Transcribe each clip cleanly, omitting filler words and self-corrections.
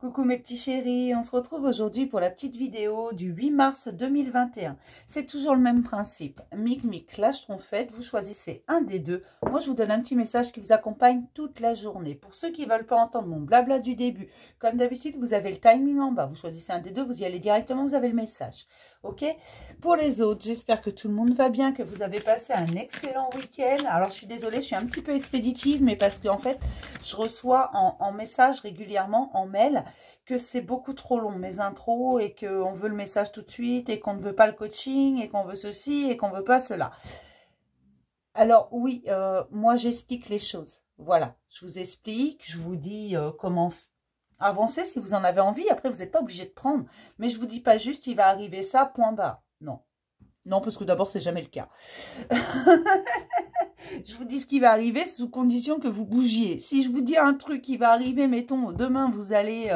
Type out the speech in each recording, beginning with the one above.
Coucou mes petits chéris, on se retrouve aujourd'hui pour la petite vidéo du 8 mars 2021. C'est toujours le même principe. Mic, lâche trompette, vous choisissez un des deux. Moi, je vous donne un petit message qui vous accompagne toute la journée. Pour ceux qui ne veulent pas entendre mon blabla du début, comme d'habitude, vous avez le timing en bas. Vous choisissez un des deux, vous y allez directement, vous avez le message. Ok? Pour les autres, j'espère que tout le monde va bien, que vous avez passé un excellent week-end. Alors, je suis désolée, je suis un petit peu expéditive, mais parce qu'en fait, je reçois en message régulièrement, en mail, que c'est beaucoup trop long, mes intros, et qu'on veut le message tout de suite, et qu'on ne veut pas le coaching, et qu'on veut ceci, et qu'on ne veut pas cela. Alors oui, moi j'explique les choses. Voilà, je vous explique, je vous dis comment avancer si vous en avez envie. Après, vous n'êtes pas obligé de prendre. Mais je ne vous dis pas juste, il va arriver ça, point barre. Non. Non, parce que d'abord, c'est jamais le cas. Je vous dis ce qui va arriver sous condition que vous bougiez. Si je vous dis un truc qui va arriver, mettons, demain, vous allez,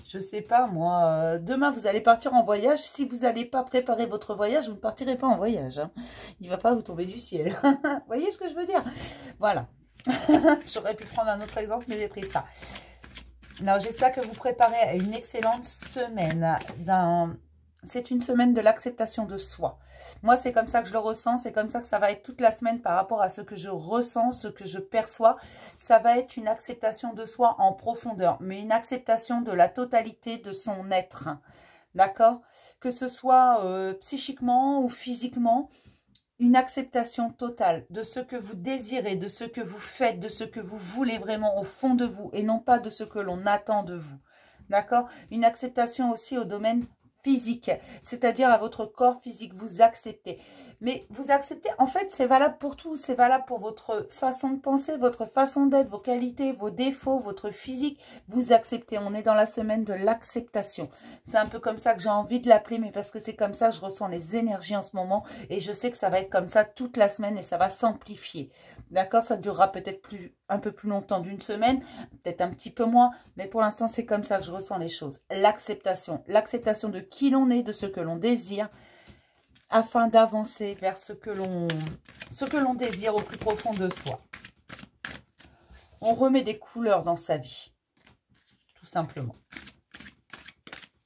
je sais pas moi, demain, vous allez partir en voyage. Si vous n'allez pas préparer votre voyage, vous ne partirez pas en voyage. Hein. Il ne va pas vous tomber du ciel. Vous voyez ce que je veux dire? Voilà. J'aurais pu prendre un autre exemple, mais j'ai pris ça. Non, j'espère que vous préparez une excellente semaine C'est une semaine de l'acceptation de soi. Moi, c'est comme ça que je le ressens. C'est comme ça que ça va être toute la semaine par rapport à ce que je ressens, ce que je perçois. Ça va être une acceptation de soi en profondeur, mais une acceptation de la totalité de son être. D'accord? Que ce soit psychiquement ou physiquement, une acceptation totale de ce que vous désirez, de ce que vous faites, de ce que vous voulez vraiment au fond de vous et non pas de ce que l'on attend de vous. D'accord? Une acceptation aussi au domaine physique, c'est-à-dire à votre corps physique, vous acceptez. Mais vous acceptez, en fait, c'est valable pour tout, c'est valable pour votre façon de penser, votre façon d'être, vos qualités, vos défauts, votre physique, vous acceptez. On est dans la semaine de l'acceptation. C'est un peu comme ça que j'ai envie de l'appeler, mais parce que c'est comme ça que je ressens les énergies en ce moment, et je sais que ça va être comme ça toute la semaine, et ça va s'amplifier. D'accord? Ça durera peut-être un peu plus longtemps d'une semaine, peut-être un petit peu moins, mais pour l'instant, c'est comme ça que je ressens les choses. L'acceptation de qui l'on est, de ce que l'on désire, afin d'avancer vers ce que l'on désire au plus profond de soi. On remet des couleurs dans sa vie, tout simplement.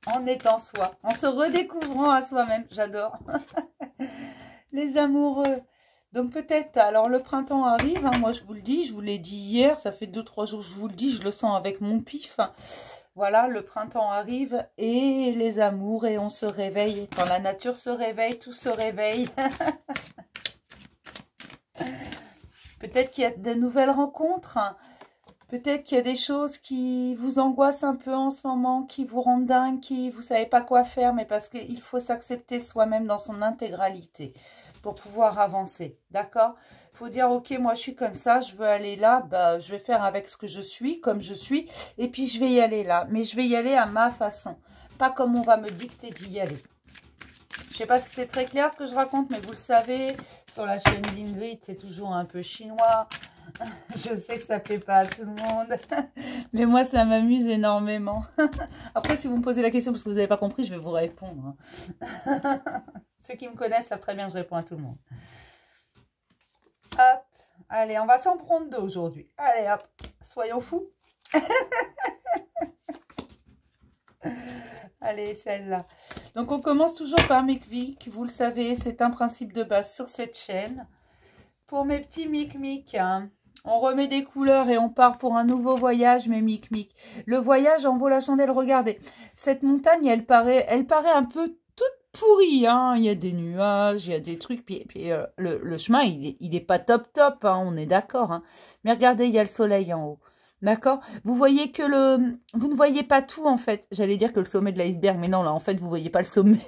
En étant soi, en se redécouvrant à soi-même, j'adore. Les amoureux. Donc peut-être, alors le printemps arrive, hein, moi je vous le dis, je vous l'ai dit hier, ça fait 2-3 jours que je vous le dis, je le sens avec mon pif. Voilà, le printemps arrive et les amours et on se réveille. Quand la nature se réveille, tout se réveille. Peut-être qu'il y a de nouvelles rencontres. Peut-être qu'il y a des choses qui vous angoissent un peu en ce moment, qui vous rendent dingue, qui vous ne savez pas quoi faire, mais parce qu'il faut s'accepter soi-même dans son intégralité pour pouvoir avancer, d'accord? Il faut dire, ok, moi je suis comme ça, je veux aller là, bah, je vais faire avec ce que je suis, comme je suis, et puis je vais y aller là, mais je vais y aller à ma façon, pas comme on va me dicter d'y aller. Je ne sais pas si c'est très clair ce que je raconte, mais vous le savez, sur la chaîne Lingrid, c'est toujours un peu chinois. Je sais que ça ne plaît pas à tout le monde, mais moi, ça m'amuse énormément. Après, si vous me posez la question parce que vous n'avez pas compris, je vais vous répondre. Ceux qui me connaissent savent très bien que je réponds à tout le monde. Hop, allez, on va s'en prendre deux aujourd'hui. Allez, hop, soyons fous. Allez, celle-là. Donc, on commence toujours par Mic, vous le savez, c'est un principe de base sur cette chaîne. Pour mes petits Mic, hein, on remet des couleurs et on part pour un nouveau voyage, mes Mic. Le voyage en vaut la chandelle, regardez. Cette montagne, elle paraît un peu toute pourrie, hein. Il y a des nuages, il y a des trucs, puis le chemin, il est pas top, hein, on est d'accord. Hein. Mais regardez, il y a le soleil en haut. D'accord? Vous voyez que vous ne voyez pas tout, en fait. J'allais dire que le sommet de l'iceberg, mais non, là, en fait, vous voyez pas le sommet.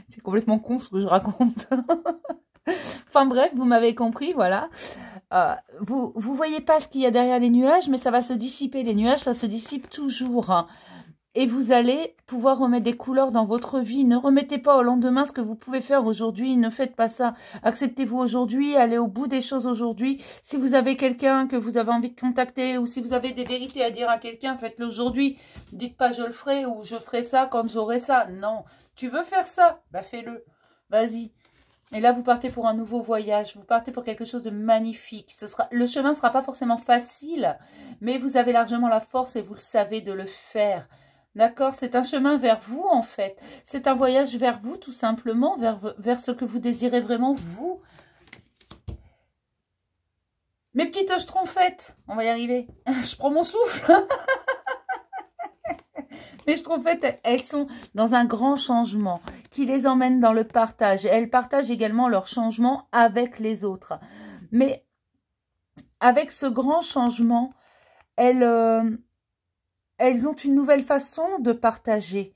C'est complètement con ce que je raconte. Enfin bref, vous m'avez compris, voilà. Vous voyez pas ce qu'il y a derrière les nuages, mais ça va se dissiper. Les nuages, ça se dissipe toujours. Hein. Et vous allez pouvoir remettre des couleurs dans votre vie. Ne remettez pas au lendemain ce que vous pouvez faire aujourd'hui. Ne faites pas ça. Acceptez-vous aujourd'hui. Allez au bout des choses aujourd'hui. Si vous avez quelqu'un que vous avez envie de contacter ou si vous avez des vérités à dire à quelqu'un, faites-le aujourd'hui. Dites pas je le ferai ou je ferai ça quand j'aurai ça. Non. Tu veux faire ça? Bah fais-le. Vas-y. Et là, vous partez pour un nouveau voyage. Vous partez pour quelque chose de magnifique. Le chemin ne sera pas forcément facile, mais vous avez largement la force et vous le savez de le faire. D'accord? C'est un chemin vers vous, en fait. C'est un voyage vers vous, tout simplement, vers ce que vous désirez vraiment, vous. Mes petites schtroumpfettes, on va y arriver. Je prends mon souffle. Mes schtroumpfettes, elles sont dans un grand changement qui les emmène dans le partage. Elles partagent également leur changement avec les autres. Mais avec ce grand changement, elles ont une nouvelle façon de partager.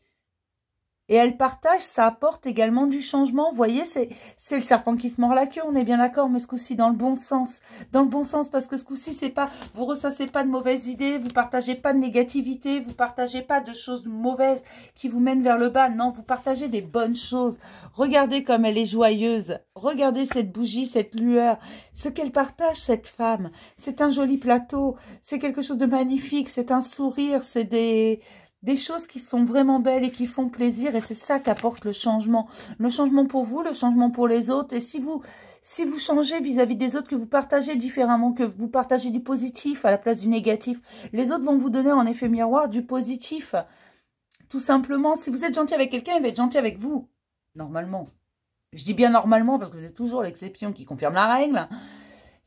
Et elles partagent, ça apporte également du changement. Vous voyez, c'est le serpent qui se mord la queue, on est bien d'accord, mais ce coup-ci dans le bon sens. Dans le bon sens, parce que ce coup-ci, c'est pas, vous ressassez pas de mauvaises idées, vous partagez pas de négativité, vous partagez pas de choses mauvaises qui vous mènent vers le bas. Non, vous partagez des bonnes choses. Regardez comme elle est joyeuse. Regardez cette bougie, cette lueur. Ce qu'elle partage, cette femme, c'est un joli plateau. C'est quelque chose de magnifique. C'est un sourire, c'est des choses qui sont vraiment belles et qui font plaisir. Et c'est ça qu'apporte le changement. Le changement pour vous, le changement pour les autres. Et si vous changez vis-à-vis des autres, que vous partagez différemment, que vous partagez du positif à la place du négatif, les autres vont vous donner en effet miroir du positif. Tout simplement, si vous êtes gentil avec quelqu'un, il va être gentil avec vous. Normalement. Je dis bien normalement parce que vous êtes toujours l'exception qui confirme la règle.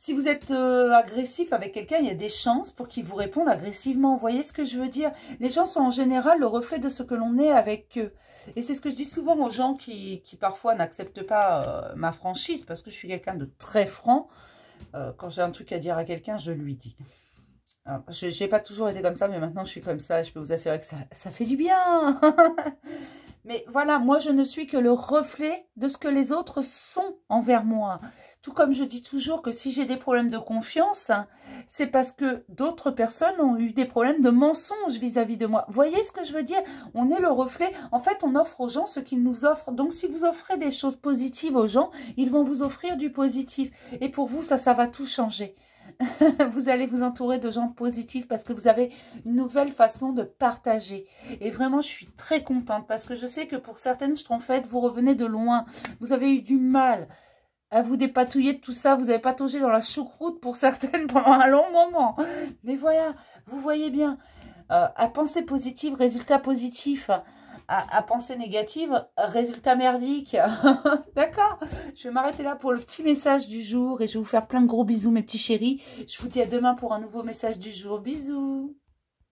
Si vous êtes agressif avec quelqu'un, il y a des chances pour qu'il vous réponde agressivement. Vous voyez ce que je veux dire? Les gens sont en général le reflet de ce que l'on est avec eux. Et c'est ce que je dis souvent aux gens qui parfois n'acceptent pas ma franchise, parce que je suis quelqu'un de très franc. Quand j'ai un truc à dire à quelqu'un, je lui dis. Je n'ai pas toujours été comme ça, mais maintenant je suis comme ça. Je peux vous assurer que ça fait du bien. Mais voilà, moi je ne suis que le reflet de ce que les autres sont envers moi. Tout comme je dis toujours que si j'ai des problèmes de confiance, c'est parce que d'autres personnes ont eu des problèmes de mensonge vis-à-vis de moi. Vous voyez ce que je veux dire? On est le reflet. En fait, on offre aux gens ce qu'ils nous offrent. Donc si vous offrez des choses positives aux gens, ils vont vous offrir du positif. Et pour vous, ça va tout changer. Vous allez vous entourer de gens positifs parce que vous avez une nouvelle façon de partager. Et vraiment, je suis très contente parce que je sais que pour certaines schtroumpfettes, vous revenez de loin. Vous avez eu du mal à vous dépatouiller de tout ça. Vous avez pataugé dans la choucroute pour certaines pendant un long moment. Mais voilà, vous voyez bien. À penser positive, résultat positif. À penser négative, résultat merdique. D'accord? Je vais m'arrêter là pour le petit message du jour et je vais vous faire plein de gros bisous, mes petits chéris. Je vous dis à demain pour un nouveau message du jour. Bisous!